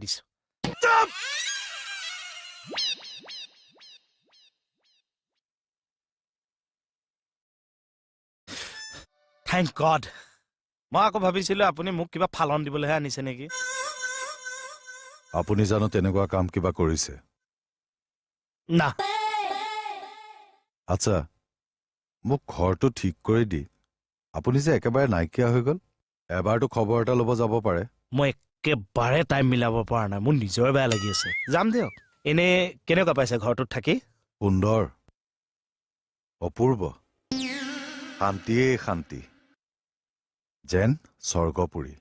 দিছো thank god মই আকৌ ভাবিছিলো আপুনি মোক কিবা ফালন দিবলৈহে আনিছে নেকি আপুনি জানো তেনেকুৱা কাম কিবা কৰিছে না আচ্ছা মোক ঘৰটো ঠিক কৰি দি আপুনি যে একেবাৰে নাইকিয়া হৈ গ'ল এবাৰতো খবৰ এটা ল'ব যাব পাৰে মই একেবাৰে টাইম মিলাব পৰা নাই মোৰ নিজৰ বেয়া লাগি আছে যাম দিয়ক এনে কেনেকুৱা পাইছে ঘৰটোত থাকি সুন্দৰ অপূৰ্ব শান্তিয়ে শান্তি যেন স্বৰ্গপুৰী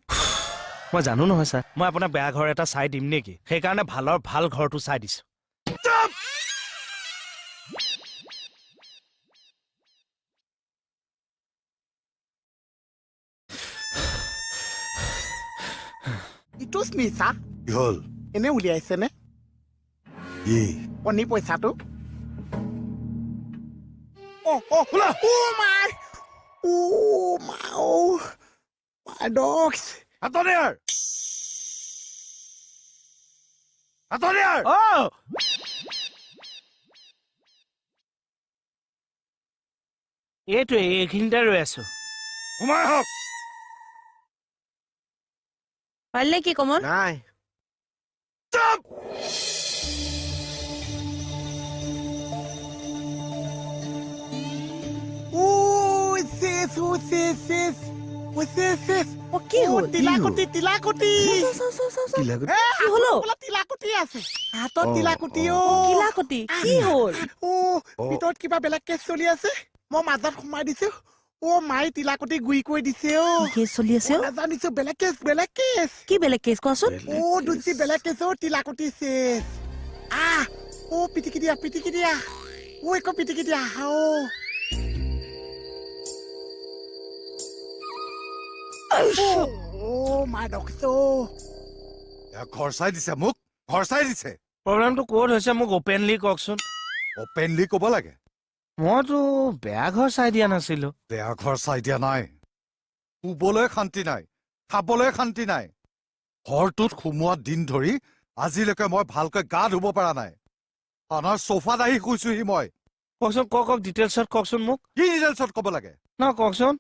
মই জানো নহয় ছাৰ মই আপোনাক বেয়া ঘৰ এটা চাই দিম নেকি সেইকাৰণে ভালৰ ভাল ঘৰটো চাই দিছো ইটো স্মিথা কি হ'ল এনে উলিয়াইছেনে কি কণী পইচাটো এইটোৱে এইখিনিতে ৰৈ আছো সোমাই হওক পাৰিলে কি কমল নাই কি হ'ল তিলাকুটি তিলাকুটি কি হলো তিলাকুটি আছে হাতত তিলাকুটি কিলাকতি কি হ'ল ভিতৰত কিবা বেলেগ কেছ চলি আছে মই মাজত সোমাই দিছো মাই তিলাকুটি গুৰি কৰি দিছে কেছ চলি আছে নাজানিছো বেলেগ কেছ কি বেলেগ কেছ কোৱাচোন দুটি বেলেগ কেছ তিলাকুটি শেষ পিটিকি দিয়া একো পিটিকি দিয়া মাই ডক্টৰ ঘৰ চাই দিছে মোক ঘৰ চাই দিছে প্ৰব্লেমটো ক'ত হৈছে মোক অপেনলি কওকচোন অপেনলি ক'ব লাগে মইতো বেয়া ঘৰ চাই দিয়া নাছিলো বেয়া ঘৰ চাই দিয়া নাই শুবলৈ শান্তি নাই খাবলৈ শান্তি নাই ঘৰটোত সোমোৱা দিন ধৰি আজিলৈকে মই ভালকৈ গা ধুব পৰা নাই আনৰ চোফাত আহি শুইছোহি মই কওকচোন কওক ডিটেইলছত কওকচোন মোক কি ডিটেইলছত ক'ব লাগে ন কওকচোন